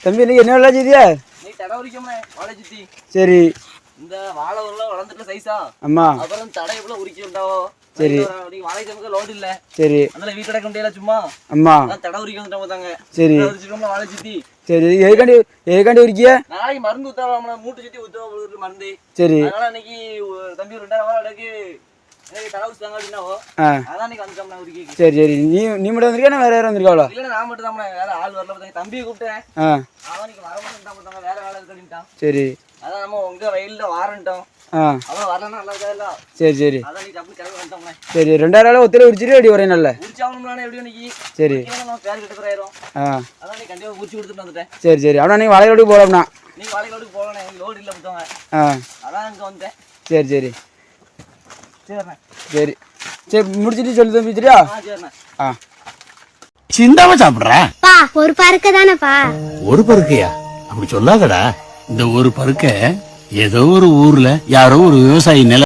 தம்பி இன்னைக்கு என்ன வேலை செய்தியா? நீ தடை உரிக்கோமே வாழை சுத்தி. சரி. இந்த வாழை உருளை வளர்ந்துட்டு சைஸா. அம்மா. அப்புறம் தடை எவ்வளவு உரிக்கி உண்டாவோ. சரி. வாழை சமைக்க லோடு இல்ல. சரி. அதனால வீட்டு கிடக்க முடியல சும்மா. அம்மா. தடை உரிக்க வந்துட்டு போதாங்க. சரி. உரிச்சிக்கோம்ல வாழை சுத்தி. சரி. ஏகாண்டி உரிக்கிய? நாளைக்கு மருந்து ஊத்தாம மூட்டை சுத்தி ஊத்துவோம் மருந்து. சரி. அதனால இன்னைக்கு தம்பி 2000 ரூபாய் அடக்கு எனக்கு தடை உரிச்சாங்க அப்படின்னாவோ. அதான் இன்னைக்கு வந்துட்டோம்னா உரிக்க. சரி சரி. நீ மட்டும் வந்திருக்கா வேற யாரும் வந்திருக்காளா? இல்ல நான் மட்டும் தான் வேற ஆள் வரல. தம்பியை கூப்பிட்டேன். அவன் இன்னைக்கு வர மாட்டான் வேற வேலை இருக்குன்ட்டான். சரி. அதான் நம்ம உங்க வயல்ல வாரன்ட்டோம். அவன் வரலன்னா நல்லா இருக்காதுல்ல. சரி சரி. அதான் நீ அப்படி கிளம்பி வந்துட்டோம்னே. சரி 2000 ஒத்தில உரிச்சிட்டு அப்படி வரேன் நல்ல. உரிச்சாவணும்னானே எப்படி இன்னைக்கு. சரி. நம்ம பேர் கிட்ட போயிரோம். அதான் நீ கண்டிப்பா உரிச்சு கொடுத்துட்டு வந்துட்டேன். சரி சரி. அவனா நீ வாழையோடு போறோம்னா. நீ வாழையோடு போறனே எனக்கு லோட் இல்ல புத்தவங்க. அதான் இங்க வந்தேன். சரி சரி. சரிண்ணே. சரி. சரி முடிச்சிட்டு சொல்லி தம்பி சரியா? சரிண்ணே. சிந்தாம சாப்பிடுற பா ஒரு பருக்க தானேப்பா. ஒரு பருக்கையா? அப்படி சொல்லாதடா. இந்த ஒரு பருக்க ஏதோ ஒரு ஊர்ல யாரோ ஒரு விவசாயி நில